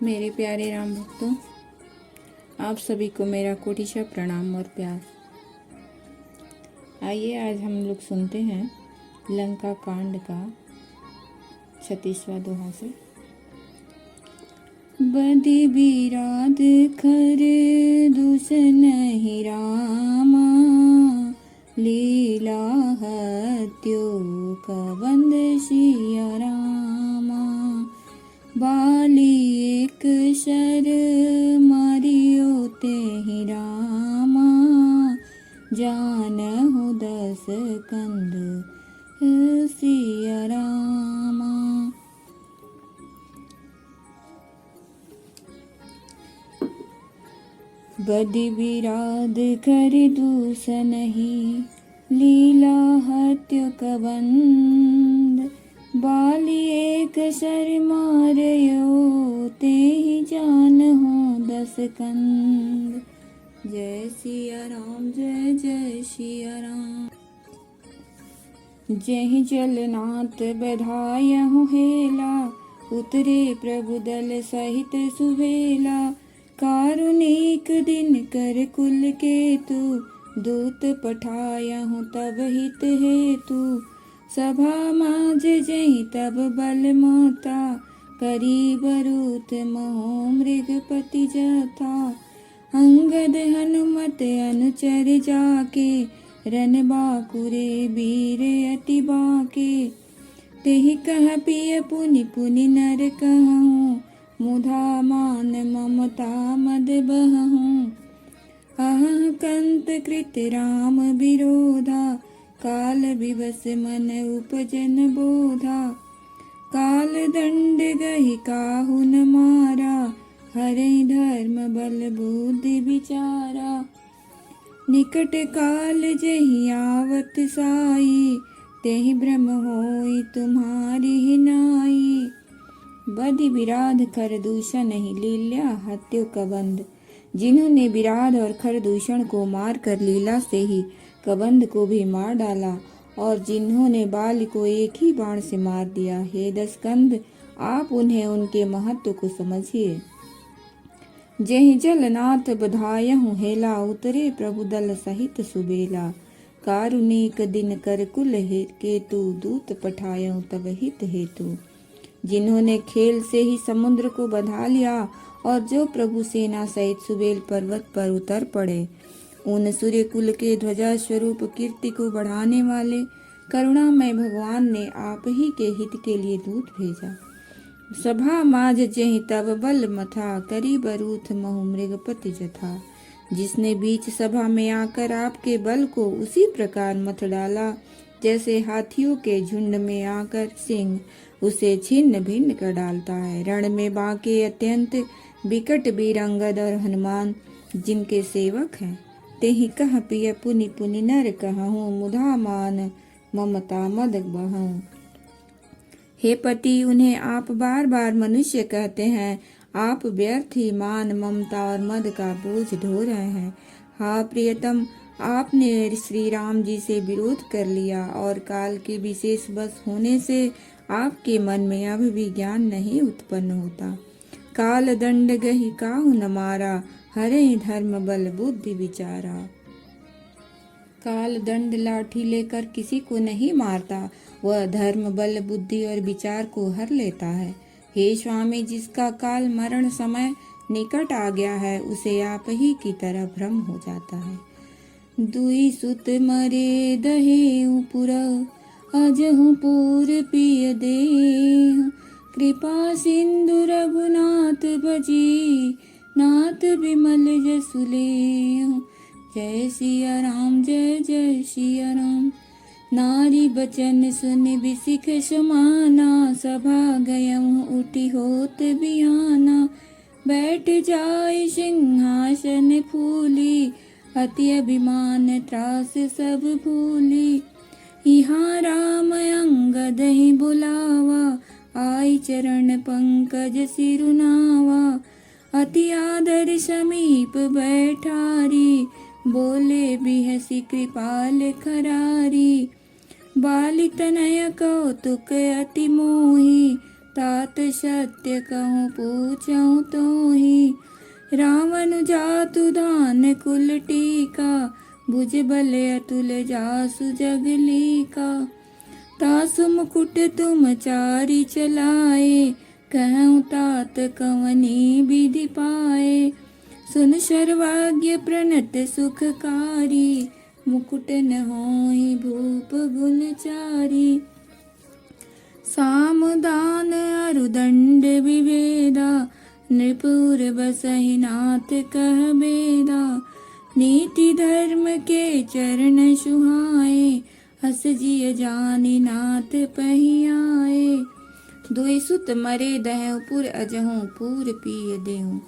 मेरे प्यारे राम भक्तों, आप सभी को मेरा कोटिशा प्रणाम और प्यार। आइए आज हम लोग सुनते हैं लंका कांड का 36वां दोहा से। बदि बिराद खर दूषण ही रामा, लीला हत्यो कबंद सिया रामा। बाली एक शर मारियो तेहि रामा, जानहु 10 कंद सिया रामा। बदि बिराद कर दूषण ही, लीला हत्यो कबंद। बाली एक शर मारयो, तेहि जानहु 10 कंद। जय सिया राम, जय जय सिया राम। जहि जलनाथ बधायहु हेला, उतरे प्रभु दल सहित सुहेला। कारुणिक दिन कर कुल केतु, दूत पठायहु तब हित हेतु। सभा माझ जहि तब बल माता, करी बरूथ महो मृगपति जथा। अंगद हनुमत अनुचर जाके, रन बाकुरे वीर अति बाके। तेहि कह पिय पुनि पुनि नर कहूँ, मुधा मान ममता मद बहऊँ। अहं कंत कृत राम विरोधा, काल विवश मन उपजन बोधा। काल दंड गहि काहू न मारा, हरहि धर्म बल बुद्धि विचारा। निकट काल जहि आवत साई, तेहि भ्रम होई तुम्हारी ही नाई। बदि बिराद खर दूषण ही, लीला हत्यो कबंद। जिन्होंने बिराद और खरदूषण को मार कर लीला से ही कबंद को भी मार डाला, और जिन्होंने बाल को एक ही बाण से मार दिया। हे 10 कंद, आप उन्हें उनके महत्व को समझिए। जहि जलनाथ बधायहु हेला, उतरे प्रभु दल सहित सुबेला। कारुणिक दिन कर कुल केतु, दूत पठायहु तब हित हेतु। जिन्होंने खेल से ही समुद्र को बधा लिया, और जो प्रभु सेना सहित सुबेल पर्वत पर उतर पड़े। उन सूर्य कुल के ध्वजा स्वरूप कीर्ति को बढ़ाने वाले करुणामय भगवान ने आप ही के हित के लिए दूत भेजा। सभा माझ जहि तब बल मथा, करी बरूथ महु मृगपति जथा। जिसने बीच सभा में आकर आपके बल को उसी प्रकार मथ डाला, जैसे हाथियों के झुंड में आकर सिंह उसे छिन्न भिन्न कर डालता है। रण में बाके अत्यंत विकट वीर अंगद और हनुमान जिनके सेवक हैं। तेहि कह पिय पुनि पुनि नर कहूँ, मुधा मान ममता मद बहऊँ। हे पति, उन्हें आप बार बार मनुष्य कहते हैं। आप व्यर्थ ही मान ममता और मद का बोझ ढो रहे हैं। हाँ प्रियतम, आपने श्री राम जी से विरोध कर लिया, और काल के विशेष बस होने से आपके मन में अब भी ज्ञान नहीं उत्पन्न होता। काल दंड गहि काहू न मारा, हरहि धर्म बल बुद्धि विचारा। काल दंड लाठी लेकर किसी को नहीं मारता, वह धर्म बल बुद्धि और विचार को हर लेता है। हे स्वामी, जिसका काल मरण समय निकट आ गया है, उसे आप ही की तरह भ्रम हो जाता है। दुई सुत मरे दहेउ पुर, अजहु पूर पिय देह। कृपा सिंधु रघुनाथ भजी, नाथ बिमल जसु लेहु। जय सिया राम, जय जय सिया राम। नारी बचन सुन बिसिख समाना, सभा गयऊँ उठी होत बिहाना। बैठ जाय सिंहासन फूली, अति अभिमान त्रास सब भूली। यहाँ राम अंगद ही बुलावा, आई चरण पंकज सिरुनावा। अति आदर समीप बैठारी, बोले बिहसी कृपाल खरारी। बाली तनय कौतुक अति मोही, तात सत्य कहूँ पूछऊँ तो ही। रावण जातु धान कुल टीका, भुज बल अतुल जासु जगली का। तासु मुकुट तुम चारि चलाए, कहूँ तात कवनी विधि पाए। सुन सर्वाग्य प्रणत सुखकारी, मुकुट न होई भूप गुणचारी। साम दान अरुदंड विवेदा, नृपुर बसहि नाथ कह बेदा। नीति धर्म के चरण सुहाए, हस जिय जानि नाथ पहियाए। दुई सुत मरे दहु पुर अजहूँ, पूर पिय देहूँ।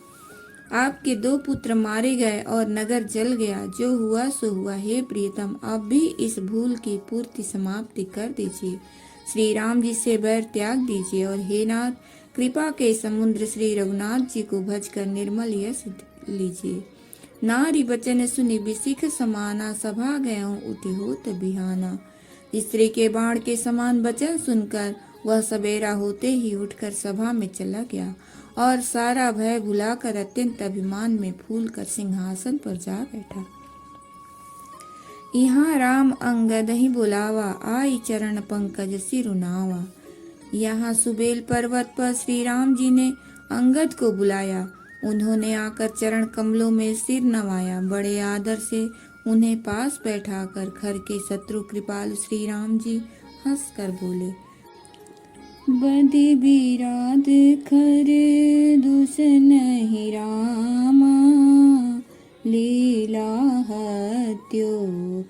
आपके 2 पुत्र मारे गए और नगर जल गया। जो हुआ सो हुआ। हे प्रियतम, आप भी इस भूल की पूर्ति समाप्ति कर दीजिए। श्री राम जी से बैर त्याग दीजिए और हे नाथ, कृपा के समुद्र श्री रघुनाथ जी को भजकर निर्मल यश लीजिए। नारी बचन सुनि बिसिख समाना, सभा गयों उठि होत बिहाना। स्त्री के बाण के समान वचन सुनकर वह सवेरा होते ही उठकर सभा में चला गया और सारा भय भुलाकर अत्यंत अभिमान में फूलकर सिंहासन पर जा बैठा। यहाँ राम अंगद ही बुलावा, आई चरण पंकज सिरुनावा। यहाँ सुबेल पर्वत पर श्री राम जी ने अंगद को बुलाया। उन्होंने आकर चरण कमलों में सिर नवाया। बड़े आदर से उन्हें पास बैठाकर खर के शत्रु कृपालु श्री राम जी हंसकर बोले, बदि बिराद खर दुस नहीं रामा, लीला हत्यो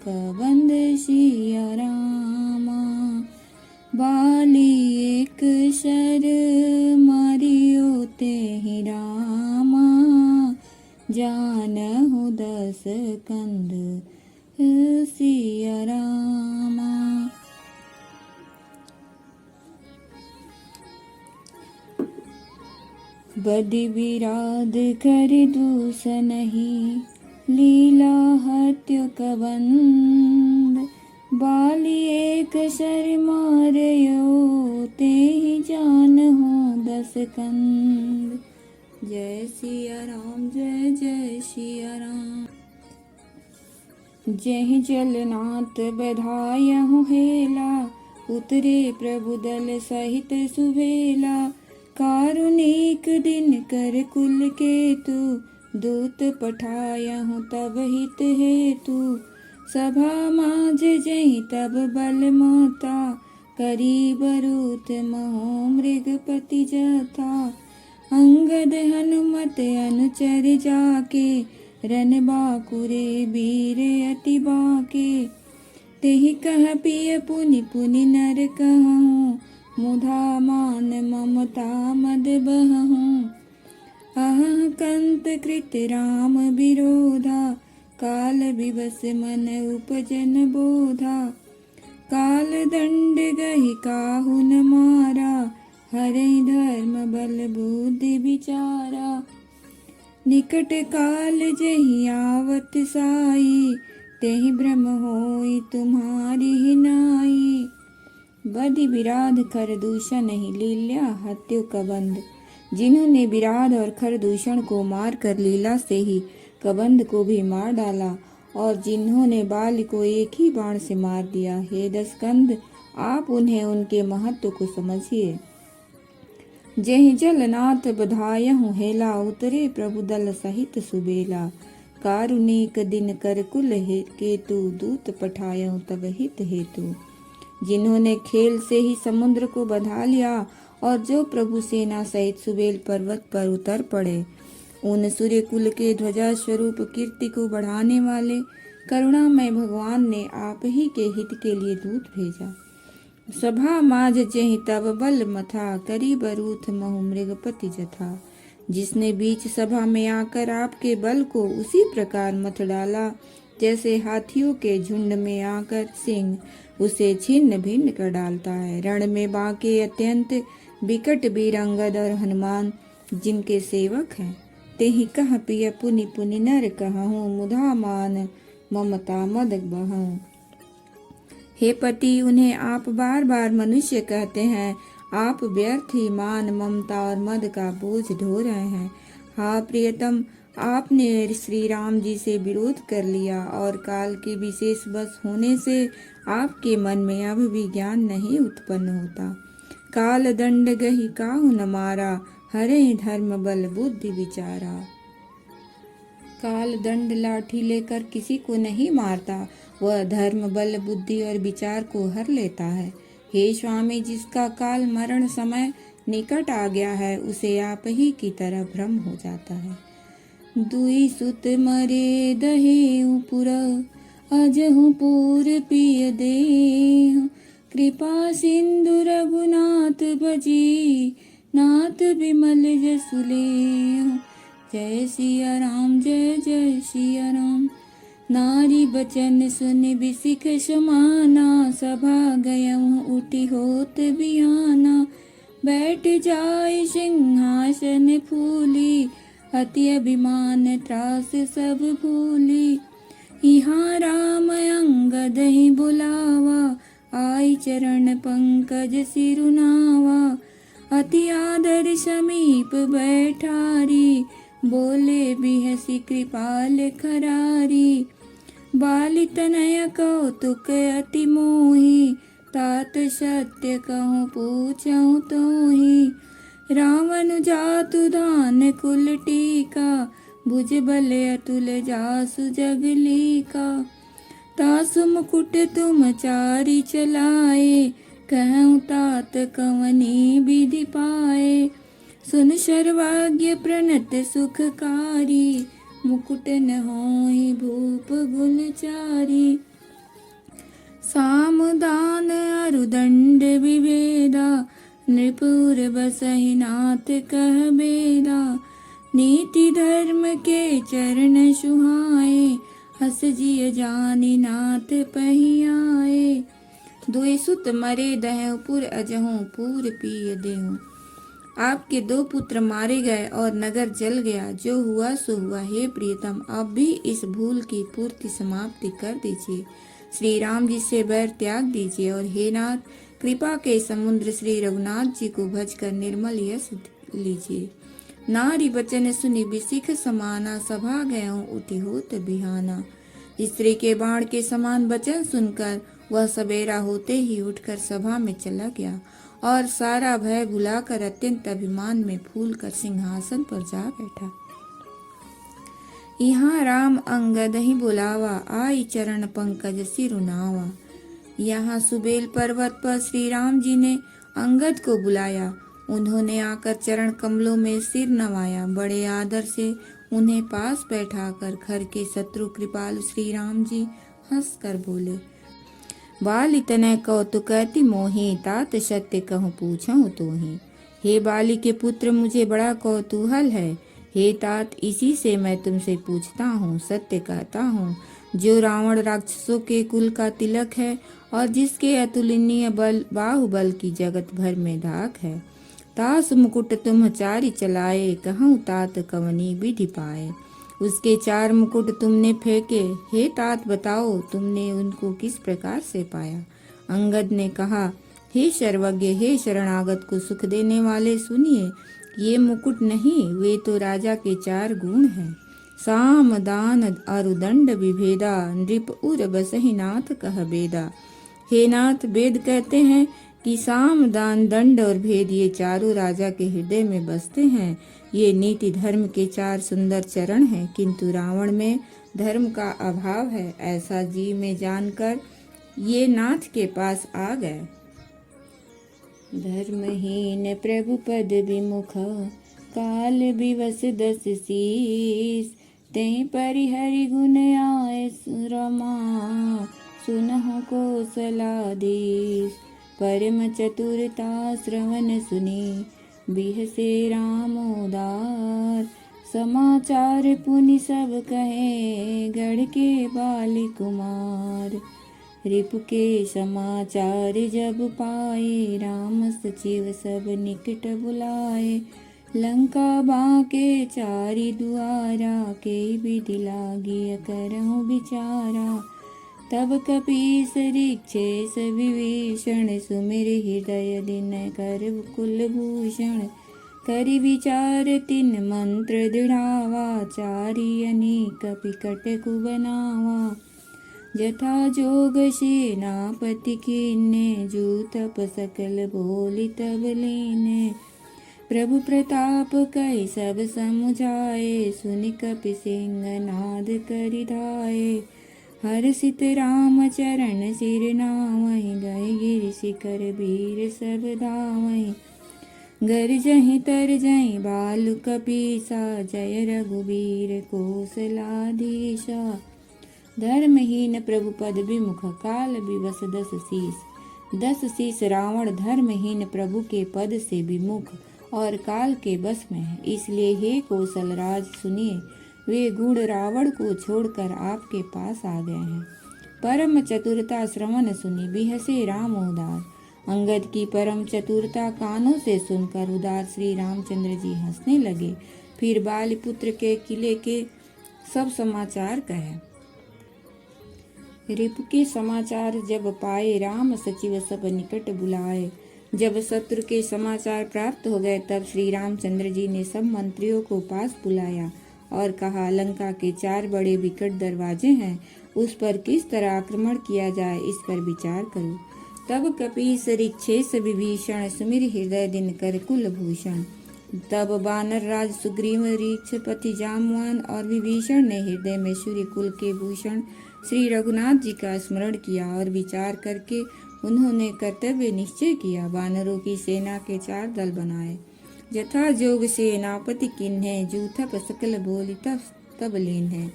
कबंद सिया रामा। बाली एक सर मारियो तेहि रामा, जानहु 10 कंद सिया रामा। बदि बिराद कर दूस नहीं, लीला हत्यो कबंद। बाली एक सर मारयो, तेहि जानहु 10 कंद। जय सिया राम, जय जय सिया राम। जय जलनाथ बधायहु हेला, उतरे प्रभु दल सहित सुभेला। कारुणिक दिन कर कुल केतु, दूत पठायहु तब हित हेतु। सभा माज जहि तब बल माता, करी बरूथ महो मृगपति जथा। अंगद हनुमत अनुचर जाके, रन बाकुरे वीर अति बाके। तेहि कह पिय पुनि पुनि नर कहूँ, मुधा मान ममता मद बहूँ। अहं कंत कृत राम विरोधा, काल विवश मन उपजन बोधा। काल दंड गहि काहू न मारा, हरहि धर्म बल बुद्धि विचारा। निकट काल जहि आवत साई, तेहि भ्रम होई तुम्हारी ही नाई। बदि बिराद खर दूषण नहीं, लीला हत्यो कबंद। जिन्होंने विराध और खरदूषण को मार कर लीला से ही कबंध को भी मार डाला, और जिन्होंने बाल को एक ही बाण से मार दिया। हे 10 कंद, आप उन्हें उनके महत्व को समझिए। जय जलनाथ बधायहु हेला, उतरे प्रभु दल सहित सुबेला। कारुणिक दिन कर कुल केतु, दूत पठायहु तब हित हेतु। जिन्होंने खेल से ही समुद्र को बधा लिया, और जो प्रभु सेना सहित सुबेल पर्वत पर उतर पड़े। उन सूर्य कुल के ध्वजा स्वरूप कीर्ति को बढ़ाने वाले करुणामय भगवान ने आप ही के हित के लिए दूत भेजा। सभा माज जहि तब बल मथा, करी बरूथ महु मृगपति जथा। जिसने बीच सभा में आकर आपके बल को उसी प्रकार मथ डाला, जैसे हाथियों के झुंड में आकर सिंह उसे छिन्न भिन्न कर डालता है। रण में बाके अत्यंत विकट वीर अंगद और हनुमान जिनके सेवक हैं। तेहि कह पिय पुनि पुनि नर कहूँ, मुधा मान ममता मद बहूँ। हे पति, उन्हें आप बार बार मनुष्य कहते हैं। आप व्यर्थ ही मान, ममता और मद का बोझ ढो रहे हैं। हाँ प्रियतम, आपने श्री राम जी से विरोध कर लिया और काल के विशेष वश होने से आपके मन में अब भी ज्ञान नहीं उत्पन्न होता। काल दंड गही काहू न मारा, हरे धर्म बल बुद्धि विचारा। काल दंड लाठी लेकर किसी को नहीं मारता, वह धर्म बल बुद्धि और विचार को हर लेता है। हे स्वामी, जिसका काल मरण समय निकट आ गया है, उसे आप ही की तरह भ्रम हो जाता है। दुई सुत मरे दहेउ पुर, अजहु पूर पिय देहु, कृपा सिंधु रघुनाथ भजी, नाथ बिमल जसु लेहु। जय सिया राम, जय जय सिया राम। नारी बचन सुन बिसिख समाना, सभा गयऊँ उठी होत बिहाना। बैठ जाय सिंहासन फूली, अति अभिमान त्रास सब भूली। यहाँ राम अंगद ही बुलावा, आई चरण पंकज सिरुनावा। अति आदर समीप बैठारी, बोले बिहसी कृपाल खरारी। बाली तनय कौतुक अति मोही, तात सत्य कहूँ पूछऊँ तोही। रावण जातु दान कुल टीका, भुज बल अतुल जासु जगलीका। तासु मुकुट तुम चारि चलाए, कहूँ तात कवनी विधि पाए। सुन सर्वज्ञ प्रणत सुखकारी, मुकुट न होई भूप गुणचारी। साम दान अरुदंड विभेदा, नृपुर बसहि नाथ कह बेदा। नीति धर्म के चरण सुहाए, हस जिय जानि नाथ पहियाए। दुई सुत मरे दहेउ पुर, अजहु पूर पिय देहु। आपके 2 पुत्र मारे गए और नगर जल गया। जो हुआ सो हुआ। हे प्रियतम, आप भी इस भूल की पूर्ति समाप्ति कर दीजिए। श्री राम जी से बैर त्याग दीजिए और हे नाथ, कृपा के समुद्र श्री रघुनाथ जी को भजकर निर्मल यश लीजिए। नारी बचन सुनी बिसिख समाना, सभा गयऊँ उठी होत बिहाना। स्त्री के बाण के समान वचन सुनकर वह सवेरा होते ही उठकर सभा में चला गया और सारा भय भुलाकर अत्यंत अभिमान में फूलकर सिंहासन पर जा बैठा। यहाँ राम अंगद ही बुलावा, आई चरण पंकज सिरुनावा। यहाँ सुबेल पर्वत पर श्री राम जी ने अंगद को बुलाया। उन्होंने आकर चरण कमलों में सिर नवाया। बड़े आदर से उन्हें पास बैठाकर घर के शत्रु कृपाल श्री राम जी हंस कर बोले, बाली तनय कौतुक अति मोहि, तात सत्य कहूँ पूछऊँ तोहि। हे बाली के पुत्र, मुझे बड़ा कौतूहल है। हे तात, इसी से मैं तुमसे पूछता हूँ, सत्य कहता हूँ। जो रावण राक्षसों के कुल का तिलक है और जिसके अतुलनीय बल बाहुबल की जगत भर में धाक है, तास मुकुट तुम चारि चलाए, कहूँ तात कवनी विधि पाए। उसके 4 मुकुट तुमने फेंके, हे तात बताओ तुमने उनको किस प्रकार से पाया। अंगद ने कहा, हे सर्वज्ञ, हे शरणागत को सुख देने वाले, सुनिए, ये मुकुट नहीं, वे तो राजा के 4 गुण हैं। साम दान अरुदंड विभेदा, नृप उर बसहि नाथ कह बेदा। हे नाथ, वेद कहते हैं कि साम दान दंड और भेद ये चारों राजा के हृदय में बसते हैं। ये नीति धर्म के 4 सुंदर चरण हैं, किंतु रावण में धर्म का अभाव है, ऐसा जी में जानकर ये नाथ के पास आ गए। धर्महीन प्रभु पद विमुख, काल विवश 10 शीस। तें परिहरि गुण आए रमा, सुनहु कौशलाधीश। परम चतुरता श्रवण सुनी, बिहसे रामोदार। समाचार पुनि सब कहे, गढ़ के बाली कुमार। रिपु के समाचार जब पाए, राम सचिव सब निकट बुलाए। लंका बाके चारि दुआरा, के विधि लागी करहु विचारा। तब कपीस ऋक्षेस विभीषण सुमिर हृदय दिन कर कुलभूषण। करि विचार तिन मंत्र दृढ़ावा चारि अनेक पिकट कुबनावा। जथा जोग सेनापति कीन्हे जूथप सकल बोली तब लीन्हे। प्रभु प्रताप कहि सब समुझाए सुनि कपि सिंह नाद करि धाये। हर्षित राम चरण सिर नावहि गए गिरि शिखर वीर सब धावहि। गरजहि तरजहि बालु कपीसा जय रघुबीर कौशलाधीशा। धर्महीन प्रभु पद विमुख काल विवश 10 शीस। 10 शीस रावण धर्महीन प्रभु के पद से विमुख और काल के बस में है। इसलिए हे कौशल राज सुनिए, वे गुण रावण को छोड़कर आपके पास आ गए हैं। परम चतुरता श्रवण सुनी बिहसे राम उदार। अंगद की परम चतुरता कानों से सुनकर उदार श्री रामचंद्र जी हंसने लगे। फिर बालीपुत्र के किले के सब समाचार कहे। रिपु के समाचार जब पाए राम सचिव सब निकट बुलाए। जब शत्रु के समाचार प्राप्त हो गए तब श्री रामचंद्र जी ने सब मंत्रियों को पास बुलाया और कहा, लंका के 4 बड़े विकट दरवाजे हैं, उस पर किस तरह आक्रमण किया जाए इस पर विचार करो। तब कपीस ऋक्षेस विभीषण सुमिर हृदय दिन कर कुलभूषण। तब बानर राज सुग्रीव ऋक्षपति जामवान और विभीषण ने हृदय में सूर्य कुल के भूषण श्री रघुनाथ जी का स्मरण किया और विचार करके उन्होंने कर्तव्य निश्चय किया। वानरों की सेना के 4 दल बनाए। यथा जोग सेनापति किन्हे जूथप सकल बोली तब लीन्हे।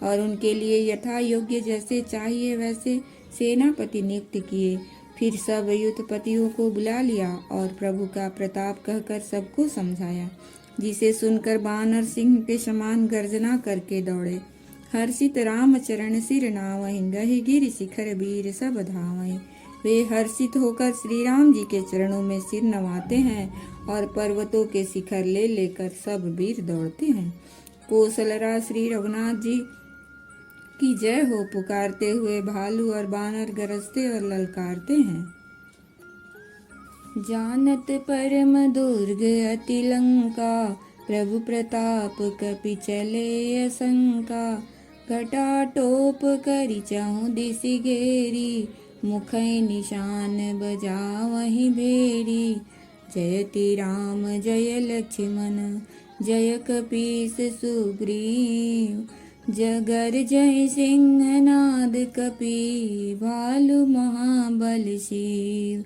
और उनके लिए यथा योग्य जैसे चाहिए वैसे सेनापति नियुक्त किए। फिर सब युद्धपतियों को बुला लिया और प्रभु का प्रताप कहकर सबको समझाया, जिसे सुनकर बानर सिंह के समान गर्जना करके दौड़े। हर्षित राम चरण सिर नावहि गहि गिरि शिखर वीर सब धावहि। वे हर्षित होकर श्री राम जी के चरणों में सिर नवाते हैं और पर्वतों के शिखर ले लेकर सब वीर दौड़ते हैं। कौशलराज श्री रघुनाथ जी की जय हो पुकारते हुए भालू और बानर गरजते और ललकारते हैं। जानत परम दुर्ग अति लंका प्रभु प्रताप कपि चले असंका। घटा टोप करि चहु दिसि घेरी मुखै निशान बजावहि भेरी। जयति राम जय लक्ष्मण जय कपीस सुग्रीव। जगर जय सिंहनाद कपि भालु महाबल शिव।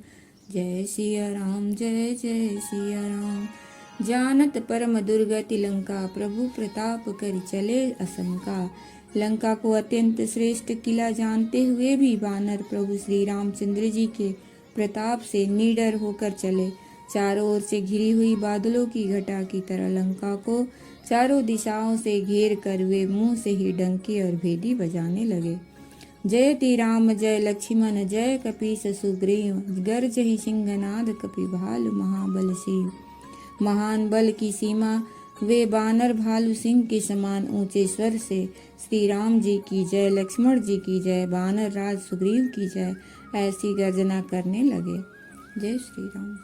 जय सिया राम जय जय सिया राम। जानत परम दुर्गति लंका प्रभु प्रताप करि चले असंका। लंका को अत्यंत श्रेष्ठ किला जानते हुए भी वानर प्रभु श्री रामचंद्र जी के प्रताप से निडर होकर चले। चारों ओर से घिरी हुई बादलों की घटा की तरह लंका को चारों दिशाओं से घेर कर वे मुंह से ही डंके और भेदी बजाने लगे। जयति राम जय लक्ष्मण जय कपीस सुग्रीव। गर्जहि सिंहनाद कपि भालु महाबल शिव। महान बल की सीमा वे बानर भालू सिंह के समान ऊंचे स्वर से श्री राम जी की जय, लक्ष्मण जी की जय, बानर राज सुग्रीव की जय ऐसी गर्जना करने लगे। जय श्री राम।